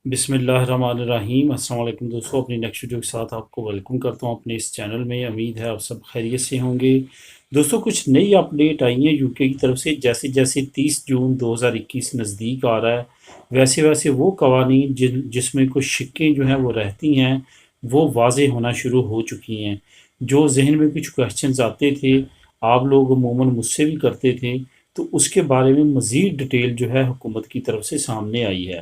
بسم اللہ الرحمن الرحیم۔ السلام علیکم دوستوں، اپنی نیکسٹ ویڈیو کے ساتھ آپ کو ویلکم کرتا ہوں اپنے اس چینل میں۔ امید ہے آپ سب خیریت سے ہوں گے۔ دوستوں، کچھ نئی اپڈیٹ آئی ہیں یو کے کی طرف سے۔ جیسے جیسے 30 جون 2021 نزدیک آ رہا ہے، ویسے ویسے وہ قوانین جس میں کچھ شکیں جو ہیں وہ رہتی ہیں، وہ واضح ہونا شروع ہو چکی ہیں۔ جو ذہن میں کچھ کویشچنز آتے تھے، آپ لوگ عموماً مجھ سے بھی کرتے تھے، تو اس کے بارے میں مزید ڈیٹیل جو ہے حکومت کی طرف سے سامنے آئی ہے۔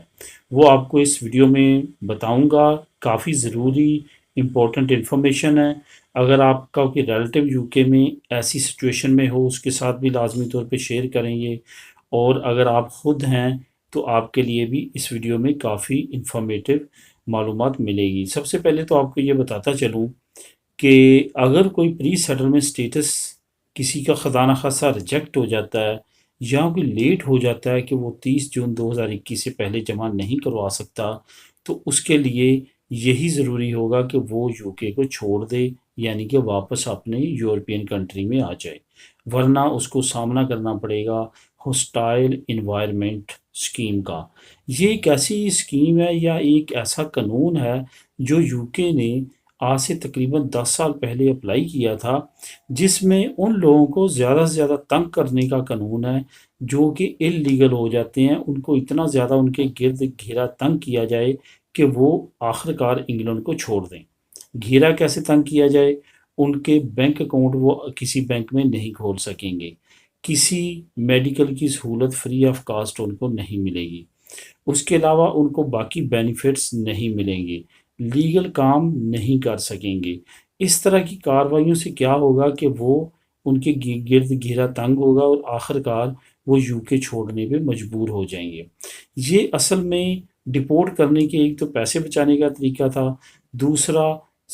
وہ آپ کو اس ویڈیو میں بتاؤں گا۔ کافی ضروری امپورٹنٹ انفارمیشن ہے۔ اگر آپ کا کوئی ریلیٹیو یو کے میں ایسی سچویشن میں ہو، اس کے ساتھ بھی لازمی طور پہ شیئر کریں گے، اور اگر آپ خود ہیں تو آپ کے لیے بھی اس ویڈیو میں کافی انفارمیٹیو معلومات ملے گی۔ سب سے پہلے تو آپ کو یہ بتاتا چلوں کہ اگر کوئی پری سیٹلمنٹ سٹیٹس کسی کا خدا نخواستہ ریجیکٹ ہو جاتا ہے، یا کوئی لیٹ ہو جاتا ہے کہ وہ 30 جون 2021 سے پہلے جمع نہیں کروا سکتا، تو اس کے لیے یہی ضروری ہوگا کہ وہ یو کے کو چھوڑ دے، یعنی کہ واپس اپنے یورپین کنٹری میں آ جائے، ورنہ اس کو سامنا کرنا پڑے گا ہوسٹائل انوائرمنٹ اسکیم کا۔ یہ ایک ایسی اسکیم ہے یا ایک ایسا قانون ہے جو یو کے نے آج سے تقریباً 10 سال پہلے اپلائی کیا تھا، جس میں ان لوگوں کو زیادہ سے زیادہ تنگ کرنے کا قانون ہے جو کہ اللیگل ہو جاتے ہیں۔ ان کو اتنا زیادہ ان کے گرد گھیرا تنگ کیا جائے کہ وہ آخر کار انگلینڈ کو چھوڑ دیں۔ گھیرا کیسے تنگ کیا جائے؟ ان کے بینک اکاؤنٹ وہ کسی بینک میں نہیں کھول سکیں گے، کسی میڈیکل کی سہولت فری آف کاسٹ ان کو نہیں ملے گی، اس کے علاوہ ان کو باقی بینیفٹس نہیں ملیں گے، لیگل کام نہیں کر سکیں گے۔ اس طرح کی کارروائیوں سے کیا ہوگا کہ وہ ان کے گرد گھیرا تنگ ہوگا، اور آخر کار وہ یو کے چھوڑنے پہ مجبور ہو جائیں گے۔ یہ اصل میں ڈپورٹ کرنے کے ایک تو پیسے بچانے کا طریقہ تھا، دوسرا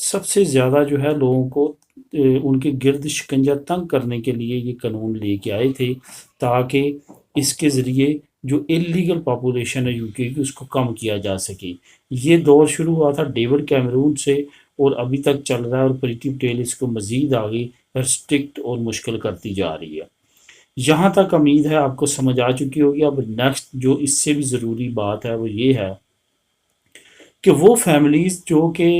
سب سے زیادہ جو ہے لوگوں کو ان کے گرد شکنجہ تنگ کرنے کے لیے یہ قانون لے کے آئے تھے، تاکہ اس کے ذریعے جو اللیگل پاپولیشن ہے یو کے کی، اس کو کم کیا جا سکے۔ یہ دور شروع ہوا تھا ڈیوڈ کیمرون سے، اور ابھی تک چل رہا ہے، اور پریٹی پٹیل اس کو مزید آگے ریسٹرکٹ اور مشکل کرتی جا رہی ہے۔ یہاں تک امید ہے آپ کو سمجھ آ چکی ہوگی۔ اب نیکسٹ جو اس سے بھی ضروری بات ہے وہ یہ ہے کہ وہ فیملیز جو کہ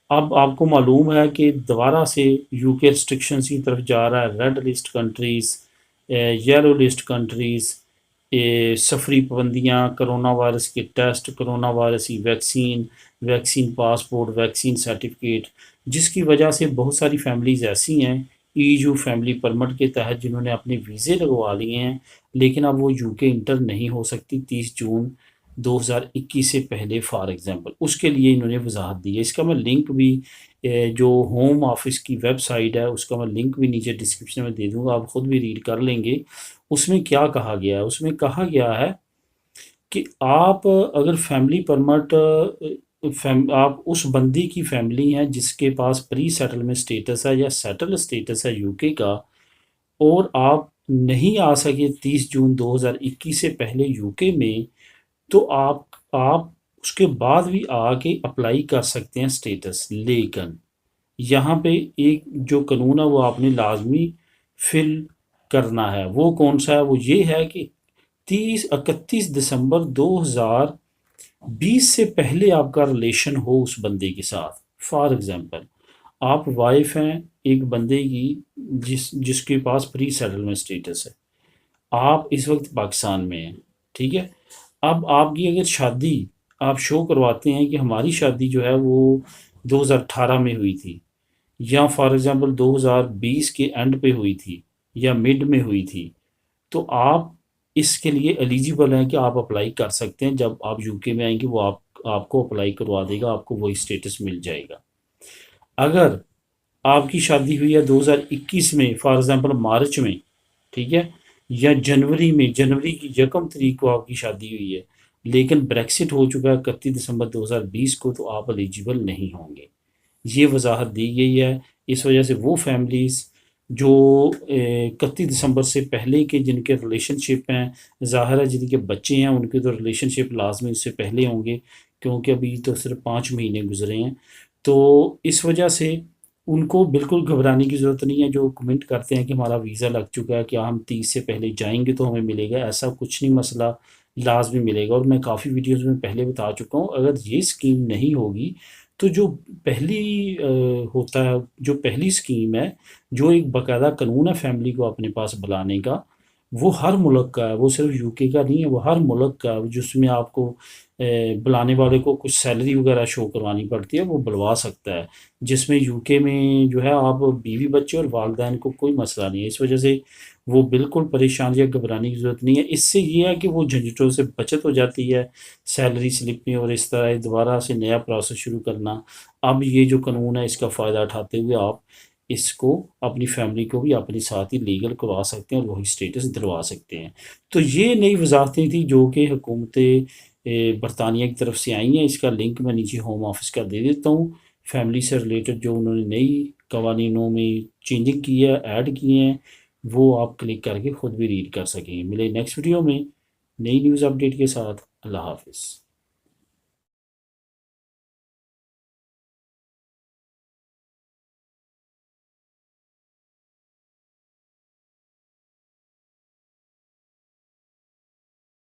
اب آپ کو معلوم ہے کہ دوبارہ سے یو کے ریسٹرکشنز کی طرف جا رہا ہے، red list countries, yellow list countries, سفری پابندیاں، کرونا وائرس کے ٹیسٹ، کرونا وائرس کی vaccine, vaccine passport, vaccine certificate, جس کی وجہ سے بہت ساری فیملیز ایسی ہیں ای یو فیملی پرمٹ کے تحت جنہوں نے اپنے ویزے لگوا لیے ہیں، لیکن اب وہ یو کے انٹر نہیں ہو سکتی 30 جون 2021 سے پہلے۔ فار ایگزامپل اس کے لیے انہوں نے وضاحت دی ہے۔ اس کا میں لنک بھی جو ہوم آفس کی ویب سائٹ ہے اس کا میں لنک بھی نیچے ڈسکرپشن میں دے دوں گا، آپ خود بھی ریڈ کر لیں گے۔ اس میں کیا کہا گیا ہے؟ اس میں کہا گیا ہے کہ آپ اگر فیملی پرمٹ، آپ اس بندی کی فیملی ہیں جس کے پاس پری سیٹلمنٹ سٹیٹس ہے یا سیٹل سٹیٹس ہے یو کے کا، اور آپ نہیں آ سکے 30 جون 2021 سے پہلے یو کے میں، تو آپ اس کے بعد بھی آ کے اپلائی کر سکتے ہیں سٹیٹس۔ لیکن یہاں پہ ایک جو قانون ہے وہ آپ نے لازمی فل کرنا ہے۔ وہ کون سا ہے؟ وہ یہ ہے کہ 31 دسمبر 2020 سے پہلے آپ کا ریلیشن ہو اس بندے کے ساتھ۔ فار ایگزامپل آپ وائف ہیں ایک بندے کی جس کے پاس پری سیٹلمنٹ سٹیٹس ہے، آپ اس وقت پاکستان میں ہیں، ٹھیک ہے؟ اب آپ کی اگر شادی آپ شو کرواتے ہیں کہ ہماری شادی جو ہے وہ 2018 میں ہوئی تھی، یا فار ایگزامپل 2020 کے اینڈ پہ ہوئی تھی یا مڈ میں ہوئی تھی، تو آپ اس کے لیے ایلیجیبل ہیں کہ آپ اپلائی کر سکتے ہیں۔ جب آپ یو کے میں آئیں گے وہ آپ کو اپلائی کروا دے گا، آپ کو وہی سٹیٹس مل جائے گا۔ اگر آپ کی شادی ہوئی ہے 2021 میں، فار ایگزامپل مارچ میں، ٹھیک ہے، یا جنوری کی 1 تاریخ کو آپ کی شادی ہوئی ہے، لیکن بریکسٹ ہو چکا ہے 31 دسمبر 2020 کو، تو آپ ایلیجیبل نہیں ہوں گے۔ یہ وضاحت دی گئی ہے۔ اس وجہ سے وہ فیملیز جو 31 دسمبر سے پہلے کے جن کے ریلیشن شپ ہیں، ظاہر ہے جن کے بچے ہیں ان کے تو ریلیشن شپ لازمی اس سے پہلے ہوں گے، کیونکہ ابھی تو صرف 5 مہینے گزرے ہیں، تو اس وجہ سے ان کو بالکل گھبرانے کی ضرورت نہیں ہے۔ جو کمنٹ کرتے ہیں کہ ہمارا ویزا لگ چکا ہے، کیا ہم 30 سے پہلے جائیں گے تو ہمیں ملے گا، ایسا کچھ نہیں مسئلہ۔ لازمی ملے گا۔ اور میں کافی ویڈیوز میں پہلے بتا چکا ہوں، اگر یہ اسکیم نہیں ہوگی تو جو پہلی ہوتا ہے، جو پہلی اسکیم ہے، جو ایک باقاعدہ قانون ہے فیملی کو اپنے پاس بلانے کا، وہ ہر ملک کا ہے، وہ صرف یو کے کا نہیں ہے، وہ ہر ملک کا ہے، جس میں آپ کو بلانے والے کو کچھ سیلری وغیرہ شو کروانی پڑتی ہے، وہ بلوا سکتا ہے۔ جس میں یو کے میں جو ہے آپ بیوی بچے اور والدین کو کوئی مسئلہ نہیں ہے، اس وجہ سے وہ بالکل پریشان یا گھبرانے کی ضرورت نہیں ہے۔ اس سے یہ ہے کہ وہ جھنجھٹوں سے بچت ہو جاتی ہے، سیلری سلپ میں، اور اس طرح دوبارہ سے نیا پروسیس شروع کرنا۔ اب یہ جو قانون ہے اس کا فائدہ اٹھاتے ہوئے آپ اس کو اپنی فیملی کو بھی اپنے ساتھ ہی لیگل کروا سکتے ہیں اور وہی سٹیٹس دلوا سکتے ہیں۔ تو یہ نئی وضاحتیں تھیں جو کہ حکومت برطانیہ کی طرف سے آئی ہیں۔ اس کا لنک میں نیچے ہوم آفس کا دے دیتا ہوں، فیملی سے ریلیٹڈ جو انہوں نے نئی قوانینوں میں چینجنگ کی ہے، ایڈ کیے ہیں، وہ آپ کلک کر کے خود بھی ریڈ کر سکیں گے۔ ملے نیکسٹ ویڈیو میں نئی نیوز اپڈیٹ کے ساتھ۔ اللہ حافظ۔